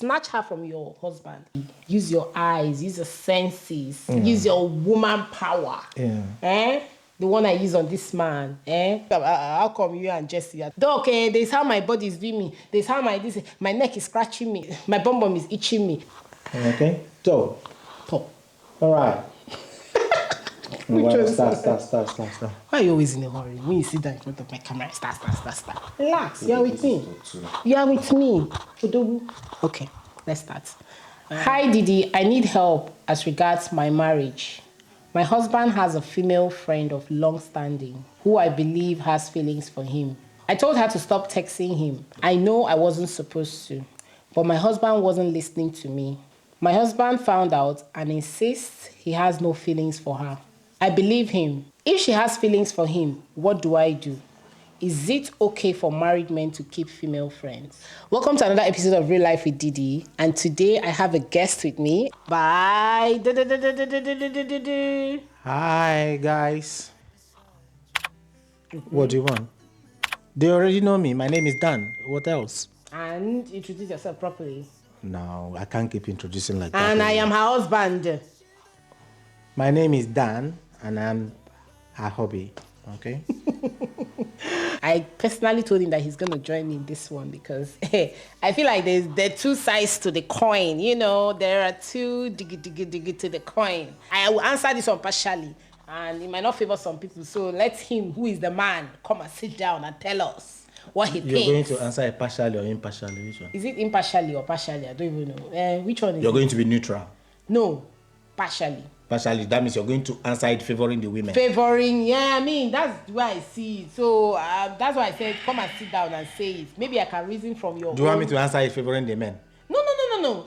Snatch her from your husband. Use your eyes, use your senses, use your woman power. The one I use on this man. How come you and Jesse are... Okay, there's how my body is doing me. There's how my neck is scratching me. My bum is itching me. Okay. So. Top. All right. Start. Why are you always in a hurry? When you sit down in front of my camera, start. Relax, you are with me. You are with me. Okay, let's start. Hi, Didi. I need help as regards my marriage. My husband has a female friend of long standing who I believe has feelings for him. I told her to stop texting him. I know I wasn't supposed to, but my husband wasn't listening to me. My husband found out and insists he has no feelings for her. I believe him. If she has feelings for him, what do I do? Is it okay for married men to keep female friends? Welcome to another episode of Real Life with Didi. And today I have a guest with me. Bye. Hi, guys. What do you want? They already know me. My name is Dan. What else? And introduce yourself properly. No, I can't keep introducing like that. And I am her husband. My name is Dan, and I'm her hobby. Okay? I personally told him that he's going to join me in this one because I feel like there are two sides to the coin. You know, there are two diggy to the coin. I will answer this one partially, and it might not favor some people. So let him, who is the man, come and sit down and tell us what he thinks. You're going to answer it partially or impartially? Which one? Is it impartially or partially? I don't even know. Which one is You're going to be neutral? No, partially. Partially, that means you're going to answer it favoring the women. Favoring, yeah, I mean, that's why I see it. So that's why I said, come and sit down and say it. Maybe I can reason from your Do you want me to answer it favoring the men? No.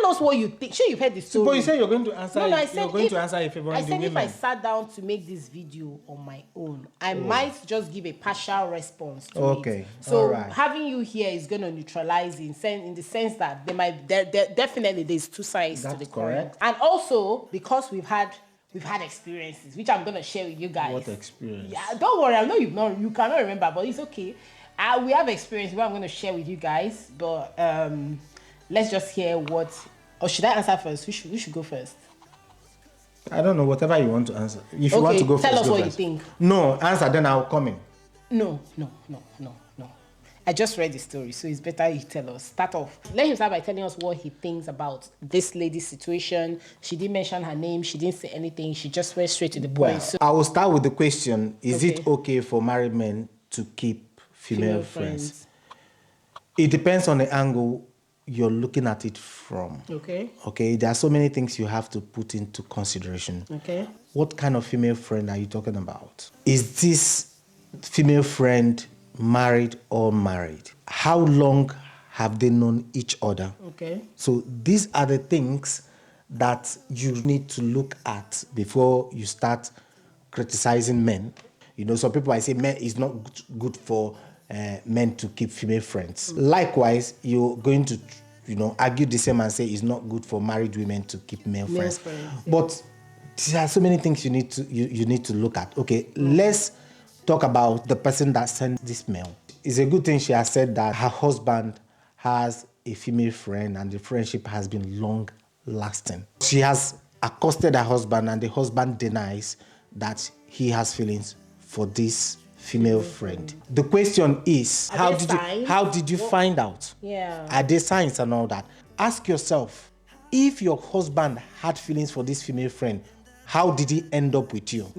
Tell us what you think. Sure, you've heard the story. But you said you're going to answer No, I said you're going to answer it favoring the women. I said if I sat down to make this video on my own, I might just give a partial response to it. So right. Having you here is going to neutralize in the sense that definitely there's two sides to the coin. And also because we've had experiences, which I'm going to share with you guys. What experience? Yeah, don't worry. I know you cannot remember, but it's okay. We have experience what I'm going to share with you guys, but let's just hear what... Or should I answer first? We should go first. I don't know. Whatever you want to answer. If you want to go first, tell us what first. You think. No, answer, then I'll come in. No. I just read the story, so it's better you tell us. Start off. Let him start by telling us what he thinks about this lady's situation. She didn't mention her name. She didn't say anything. She just went straight to the point. Well, I will start with the question. Is it okay for married men to keep female friends? It depends on the angle you're looking at it from. Okay, there are so many things you have to put into consideration. What kind of female friend are you talking about? Is this female friend married or married? How long have they known each other? So these are the things that you need to look at before you start criticizing men. You know, some people might say men is not good for men to keep female friends. Likewise, you're going to, argue the same and say it's not good for married women to keep male friends. But there are so many things you need to look at. Okay, let's talk about the person that sent this mail. It's a good thing she has said that her husband has a female friend and the friendship has been long lasting. She has accosted her husband and the husband denies that he has feelings for this female friend. The question is, how did you find out? Are there signs and all that? Ask yourself, if your husband had feelings for this female friend, how did he end up with you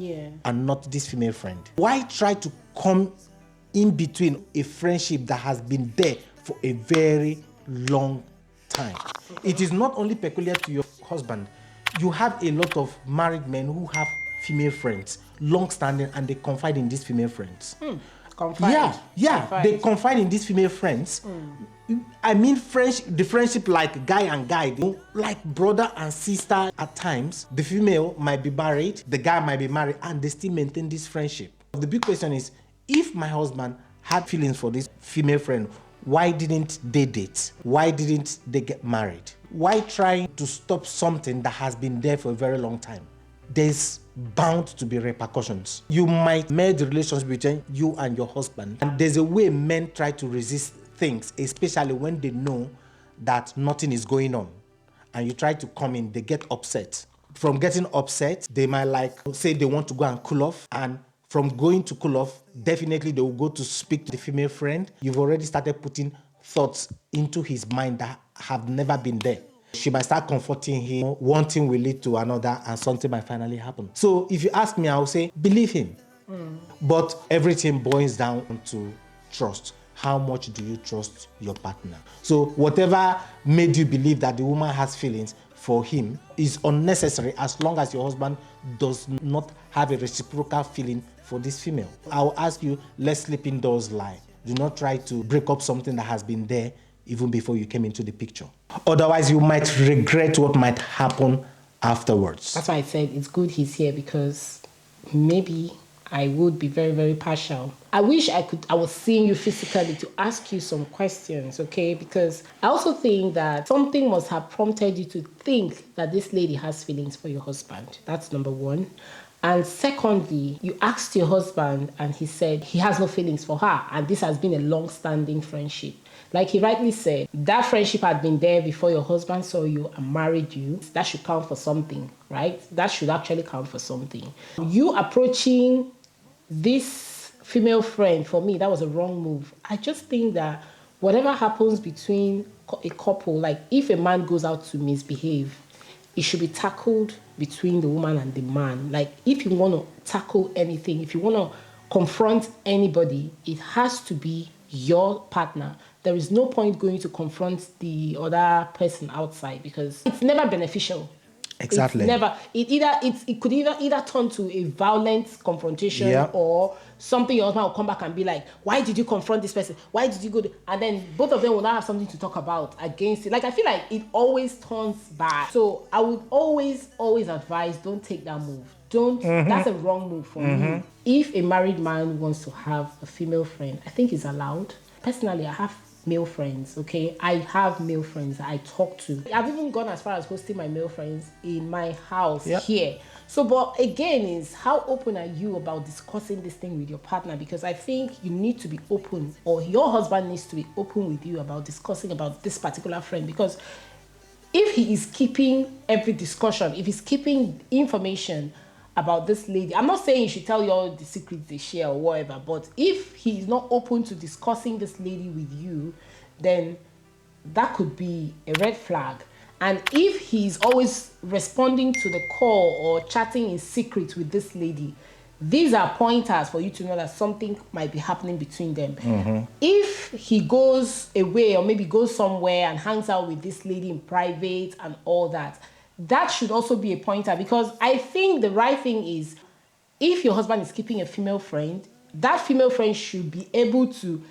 and not this female friend? Why try to come in between a friendship that has been there for a very long time? It is not only peculiar to your husband. You have a lot of married men who have female friends, long-standing, and they confide in these female friends. Confide. They confide in these female friends. I mean, the friendship like guy and guy, like brother and sister at times. The female might be married, the guy might be married, and they still maintain this friendship. The big question is, if my husband had feelings for this female friend, why didn't they date? Why didn't they get married? Why try to stop something that has been there for a very long time? There's bound to be repercussions. You might make the relationship between you and your husband, and there's a way men try to resist things, especially when they know that nothing is going on and you try to come in, they get upset. From getting upset, they might like say they want to go and cool off, and from going to cool off, definitely they will go to speak to the female friend. You've already started putting thoughts into his mind that have never been there. She might start comforting him, one thing will lead to another, and something might finally happen. So if you ask me, I will say, believe him. But everything boils down to trust. How much do you trust your partner? So whatever made you believe that the woman has feelings for him is unnecessary as long as your husband does not have a reciprocal feeling for this female. I'll ask you, let sleeping doors lie. Do not try to break up something that has been there even before you came into the picture. Otherwise, you might regret what might happen afterwards. That's why I said it's good he's here, because maybe I would be very, very partial. I wish I was seeing you physically to ask you some questions, okay? Because I also think that something must have prompted you to think that this lady has feelings for your husband. That's number one. And secondly, you asked your husband and he said he has no feelings for her. And this has been a long-standing friendship. Like he rightly said, that friendship had been there before your husband saw you and married you. That should count for something, right? That should actually count for something. You approaching this female friend, for me, that was a wrong move. I just think that whatever happens between a couple, like if a man goes out to misbehave, it should be tackled between the woman and the man. Like if you want to tackle anything, if you want to confront anybody, it has to be your partner. There is no point going to confront the other person outside, because it's never beneficial. Exactly. It could either turn to a violent confrontation, or something your husband will come back and be like, why did you confront this person? Why did you go? And then both of them will not have something to talk about against it. Like, I feel like it always turns bad. So I would always advise, don't take that move. That's a wrong move for me. If a married man wants to have a female friend, I think it's allowed. Personally, I have male friends, okay? I have male friends that I talk to. I've even gone as far as hosting my male friends in my house here. So, but again, is how open are you about discussing this thing with your partner? Because I think you need to be open, or your husband needs to be open with you about discussing about this particular friend. Because if he is keeping every discussion, if he's keeping information about this lady, I'm not saying you should tell you all the secrets they share or whatever, but if he's not open to discussing this lady with you, then that could be a red flag. And if he's always responding to the call or chatting in secret with this lady, these are pointers for you to know that something might be happening between them. If he goes away or maybe goes somewhere and hangs out with this lady in private and all that, that should also be a pointer, because I think the right thing is, if your husband is keeping a female friend, that female friend should be able to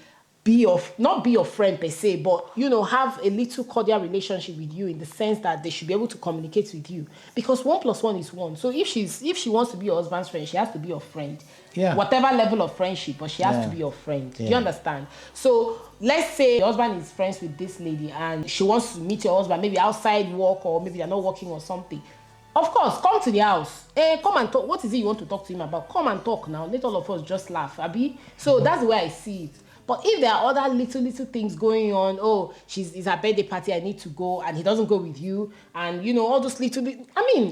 not be your friend per se, but, have a little cordial relationship with you, in the sense that they should be able to communicate with you, because 1 + 1 is 1. So if she wants to be your husband's friend, she has to be your friend. Whatever level of friendship, but she has to be your friend. Do you understand? So let's say your husband is friends with this lady and she wants to meet your husband, maybe outside work, or maybe they're not working or something. Of course, come to the house. Come and talk. What is it you want to talk to him about? Come and talk now. Let all of us just laugh, Abi. So that's the way I see it. But if there are other little things going on, it's her birthday party, I need to go, and he doesn't go with you, and all those little bit.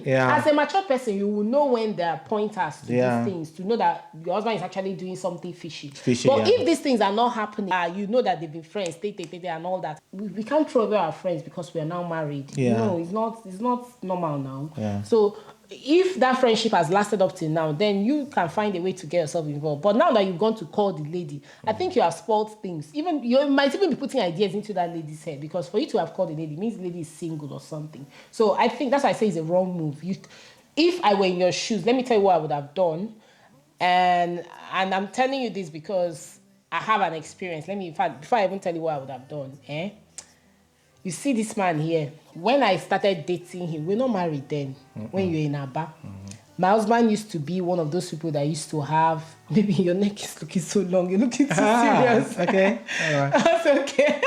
As a mature person, you will know when there are pointers to these things, to know that your husband is actually doing something fishy. But if these things are not happening, you know that they've been friends, and all that. We can't throw away our friends because we are now married. No, it's not normal now. So if that friendship has lasted up till now, then you can find a way to get yourself involved. But now that you've gone to call the lady, I think you have spoiled things. Even you might even be putting ideas into that lady's head, because for you to have called the lady means the lady is single or something. So I think that's why I say it's a wrong move. If I were in your shoes, let me tell you what I would have done. And I'm telling you this because I have an experience. Before I even tell you what I would have done, you see this man here, when I started dating him, we're not married then, when you're in Aba. My husband used to be one of those people that used to have, maybe your neck is looking so long, you're looking too serious. Okay, all right. That's okay.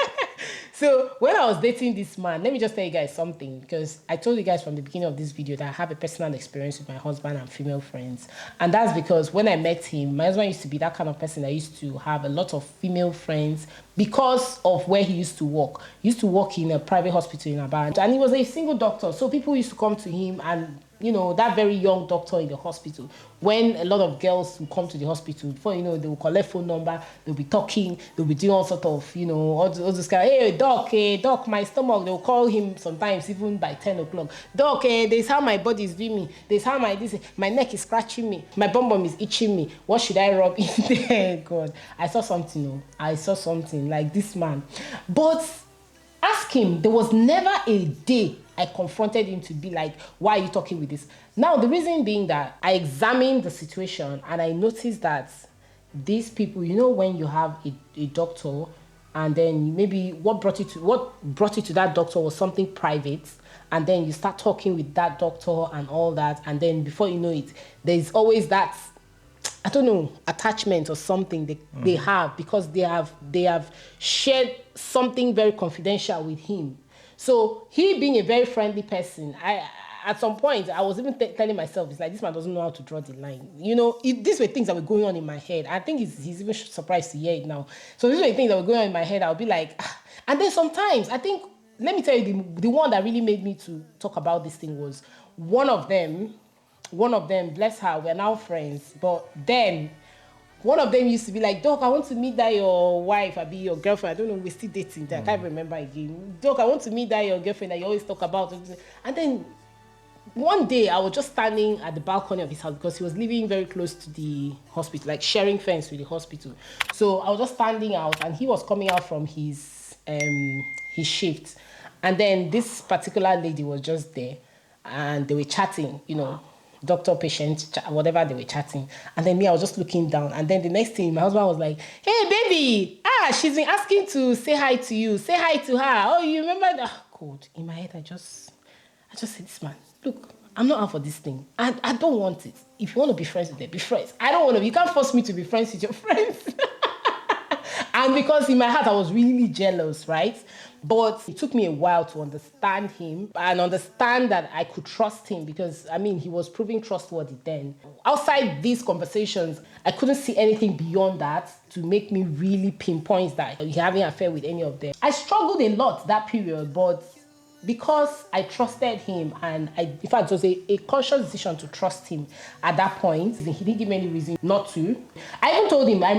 So when I was dating this man, let me just tell you guys something, because I told you guys from the beginning of this video that I have a personal experience with my husband and female friends. And that's because when I met him, my husband used to be that kind of person that used to have a lot of female friends because of where he used to work. He used to work in a private hospital in Aba, and he was a single doctor. So people used to come to him, and you know, that very young doctor in the hospital, when a lot of girls will come to the hospital, before you know, they will collect phone number, they'll be talking, they'll be doing all sort of, you know, all this kind of, hey, doc, my stomach, they'll call him sometimes even by 10 o'clock. Doc, this is how my body is doing me. This is how my neck is scratching me. My bum is itching me. What should I rub in there? God, I saw something like this man. But ask him, there was never a day I confronted him to be like, why are you talking with this? Now, the reason being that I examined the situation and I noticed that these people, you know, when you have a doctor and then maybe what brought you to that doctor was something private, and then you start talking with that doctor and all that, and then before you know it, there's always that, I don't know, attachment or something they have, because they have shared something very confidential with him. So he being a very friendly person, at some point I was even telling myself, it's like, this man doesn't know how to draw the line. You know, these were things that were going on in my head. I think he's even surprised to hear it now. So these were things that were going on in my head. I'll be like, and then sometimes I think, let me tell you, the one that really made me to talk about this thing was one of them, bless her, we're now friends. But then one of them used to be like, Doc, I want to meet that your wife, I be your girlfriend. I don't know, we're still dating. I can't remember again. Doc, I want to meet that your girlfriend that you always talk about. And then one day I was just standing at the balcony of his house, because he was living very close to the hospital, like sharing fence with the hospital. So I was just standing out, and he was coming out from his shift. And then this particular lady was just there, and they were chatting, you know, doctor, patient, whatever, they were chatting. And then me, I was just looking down. And then the next thing, my husband was like, hey, baby, she's been asking to say hi to you. Say hi to her. Oh, you remember that? God, in my head, I just said, this man, look, I'm not out for this thing. I don't want it. If you want to be friends with them, be friends. I don't want to. You can't force me to be friends with your friends. And because in my heart, I was really jealous, right? But it took me a while to understand him and understand that I could trust him, because, I mean, he was proving trustworthy then. Outside these conversations, I couldn't see anything beyond that to make me really pinpoint that he having an affair with any of them. I struggled a lot that period, but because I trusted him, and in fact, it was a conscious decision to trust him at that point. He didn't give me any reason not to. I even told him, I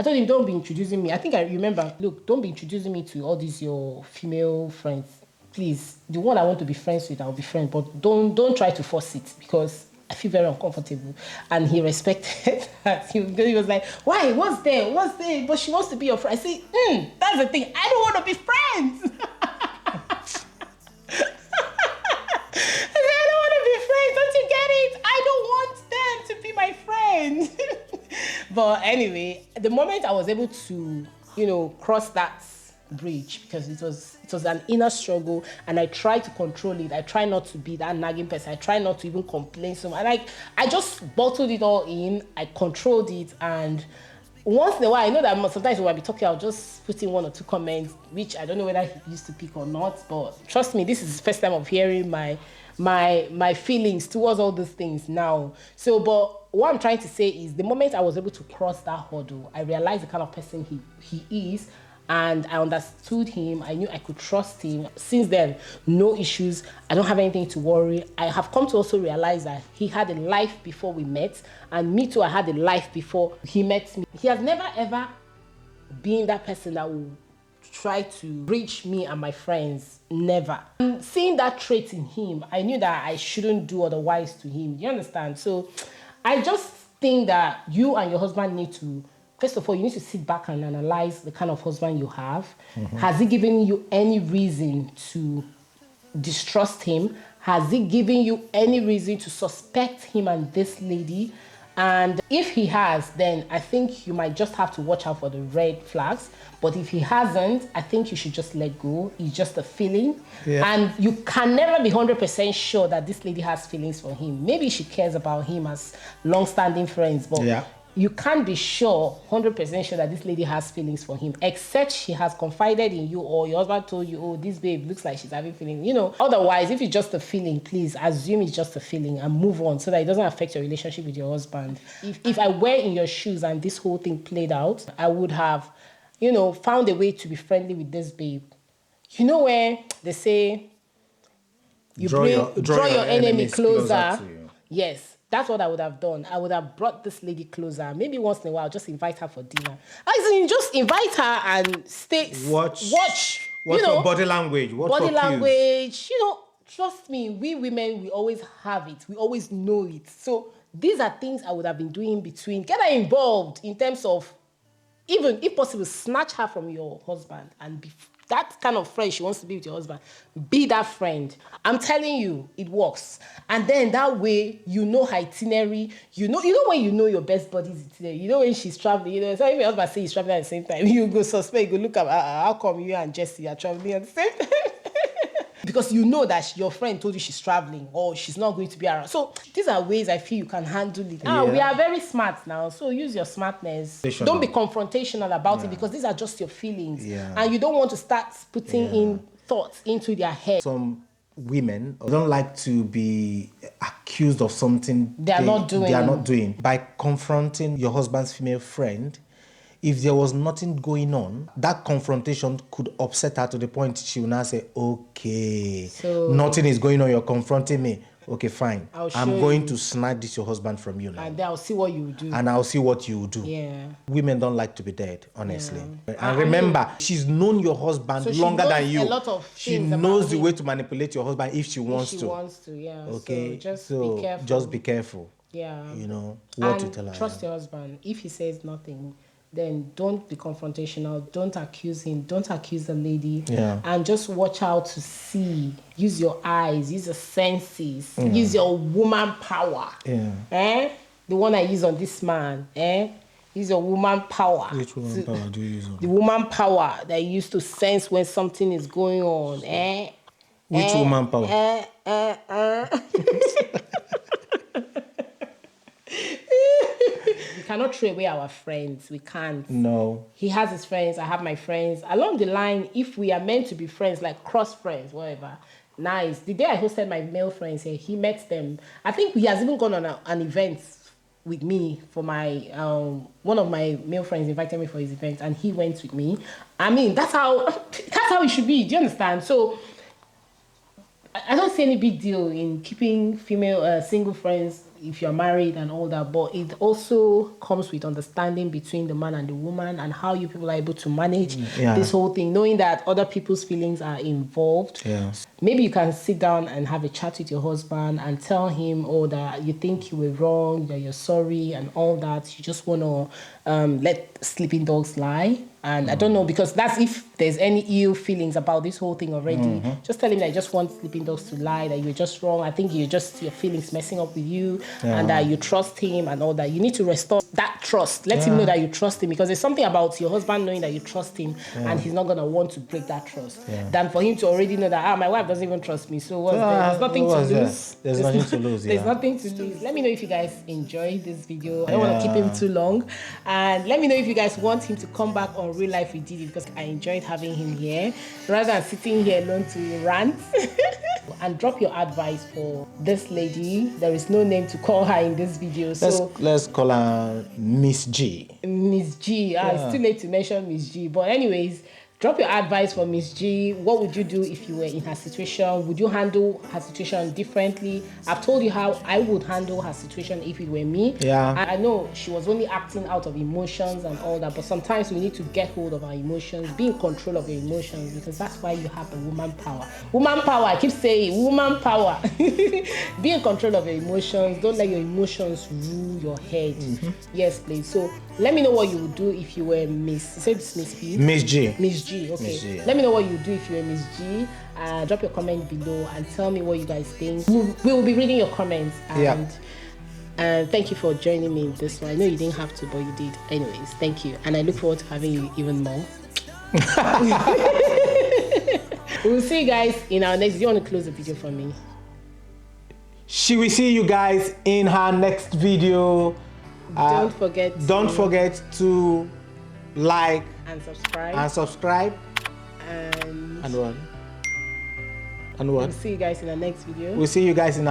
told him, don't be introducing me. I think I remember, look, don't be introducing me to all these your female friends. Please, the one I want to be friends with, I'll be friends, but don't try to force it, because I feel very uncomfortable. And he respected that. He was like, why? What's there? But she wants to be your friend. I say, that's the thing. I don't want to be friends. But anyway, the moment I was able to, you know, cross that bridge, because it was an inner struggle, and I tried to control it. I try not to be that nagging person. I try not to even complain so much. I just bottled it all in. I controlled it, and once in a while, I know that sometimes when I be talking, I'll just put in one or two comments, which I don't know whether he used to pick or not. But trust me, this is the first time of hearing my feelings towards all these things now. So, but what I'm trying to say is, the moment I was able to cross that hurdle, I realized the kind of person he is, and I understood him. I knew I could trust him. Since then, no issues. I don't have anything to worry. I have come to also realize that he had a life before we met, and me too, I had a life before he met me. He has never ever been that person that will try to reach me and my friends. Never. And seeing that trait in him, I knew that I shouldn't do otherwise to him. You understand? So I just think that you and your husband need to, first of all, you need to sit back and analyze the kind of husband you have. Mm-hmm. Has he given you any reason to distrust him? Has he given you any reason to suspect him and this lady? And if he has, then I think you might just have to watch out for the red flags. But if he hasn't, I think you should just let go. It's just a feeling. Yeah. And you can never be 100% sure that this lady has feelings for him. Maybe she cares about him as long-standing friends, but you can't be sure, 100% sure that this lady has feelings for him, except she has confided in you or your husband told you, oh, this babe looks like she's having feelings. You know, otherwise, if it's just a feeling, please assume it's just a feeling and move on so that it doesn't affect your relationship with your husband. If I were in your shoes and this whole thing played out, I would have, you know, found a way to be friendly with this babe. You know where they say, draw your enemy closer to you. Yes. That's what I would have done. I would have brought this lady closer. Maybe once in a while, just invite her for dinner. I mean, just invite her and stay. Watch. What's your body language? Body language. You know, trust me, we women, we always have it. We always know it. So these are things I would have been doing between. Get her involved in terms of, even if possible, snatch her from your husband and be that kind of friend she wants to be with your husband. Be that friend. I'm telling you, it works. And then that way, you know her itinerary. You know when you know your best buddy's itinerary. You know when she's traveling. You know, so if your husband says he's traveling at the same time, you go suspect, you go look at how come you and Jesse are traveling at the same time? Because you know that your friend told you she's traveling or she's not going to be around. So these are ways I feel you can handle it. We are very smart now, so use your smartness. Don't be confrontational about it because these are just your feelings. And you don't want to start putting in thoughts into their head. Some women don't like to be accused of something they are not doing. By confronting your husband's female friend, if there was nothing going on, that confrontation could upset her to the point she will now say, okay, so nothing is going on, you're confronting me. Okay, fine. I'm going to snatch this your husband from you now. And I'll see what you do. And I'll see what you do. Yeah. Women don't like to be dead, honestly. And remember, she's known your husband longer than you. A lot of she knows the way to manipulate your husband if she wants to. If she wants to, yeah. Okay. So be careful. Just be careful. Yeah. You know what to tell her. Trust your husband. If he says nothing, then don't be confrontational. Don't accuse him. Don't accuse the lady. And just watch out to see. Use your eyes. Use your senses. Use your woman power. The one I use on this man. Use your woman power. Which woman power do you use on? The woman power that you use to sense when something is going on. Which woman power? We cannot throw away our friends. We can't. No. He has his friends. I have my friends. Along the line, if we are meant to be friends, like cross friends, whatever, nice. The day I hosted my male friends here, he met them. I think he has even gone on an event with me for my one of my male friends invited me for his event, and he went with me. I mean, that's how it should be. Do you understand? So I don't see any big deal in keeping female single friends if you're married and all that, but it also comes with understanding between the man and the woman and how you people are able to manage this whole thing, knowing that other people's feelings are involved. Maybe you can sit down and have a chat with your husband and tell him, oh, that you think you were wrong, that you're sorry and all that. You just want to let sleeping dogs lie. And I don't know, because that's if there's any ill feelings about this whole thing already. Just tell him that you just want sleeping dogs to lie, that you're just wrong. I think your feelings messing up with you and that you trust him and all that. You need to restore that trust. Let him know that you trust him, because there's something about your husband knowing that you trust him and he's not going to want to break that trust than for him to already know that, my wife doesn't even trust me. So there's nothing to lose. There's nothing to lose. There's nothing to lose. Let me know if you guys enjoyed this video. I don't want to keep him too long. And let me know if you guys want him to come back on Real Life with Didi, because I enjoyed having him here rather than sitting here alone to rant. And drop your advice for this lady. There is no name to call her in this video, so let's call her Miss G. Miss G. It's too late to mention Miss G, but anyways, drop your advice for Miss G. What would you do if you were in her situation? Would you handle her situation differently? I've told you how I would handle her situation if it were me. I know she was only acting out of emotions and all that, but sometimes we need to get hold of our emotions, be in control of your emotions, because that's why you have the woman power. Woman power, I keep saying woman power. Be in control of your emotions. Don't let your emotions rule your head. Yes, please. So let me know what you would do if you were Miss. You said it's Miss P? Miss G. Miss G, okay. Miss G, Let me know what you do if you're Miss G. Drop your comment below and tell me what you guys think. We will be reading your comments. And thank you for joining me in this one. I know you didn't have to, but you did. Anyways, thank you. And I look forward to having you even more. We'll see you guys in our next. Do you want to close the video for me? She will see you guys in her next video. Don't forget to like and subscribe. And what? We'll see you guys in the next video. She will see you guys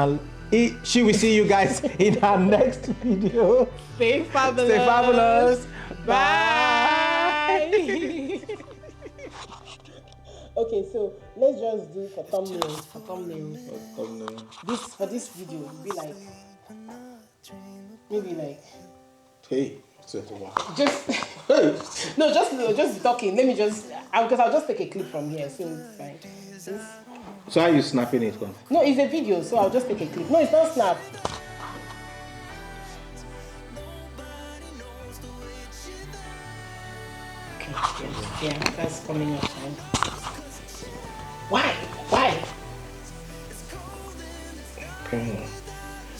in our next video. Stay fabulous. Stay fabulous. Bye. Okay, so let's just do for thumbnails. For this video, it'll be like maybe like. Hey. Just talking. Let me because I'll just take a clip from here, so it's fine. So are you snapping it? No, it's a video, so I'll just take a clip. No, it's not snap. Okay, yeah, that's coming up. Why?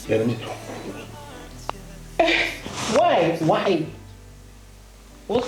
Yeah, let me. Why? What? Why?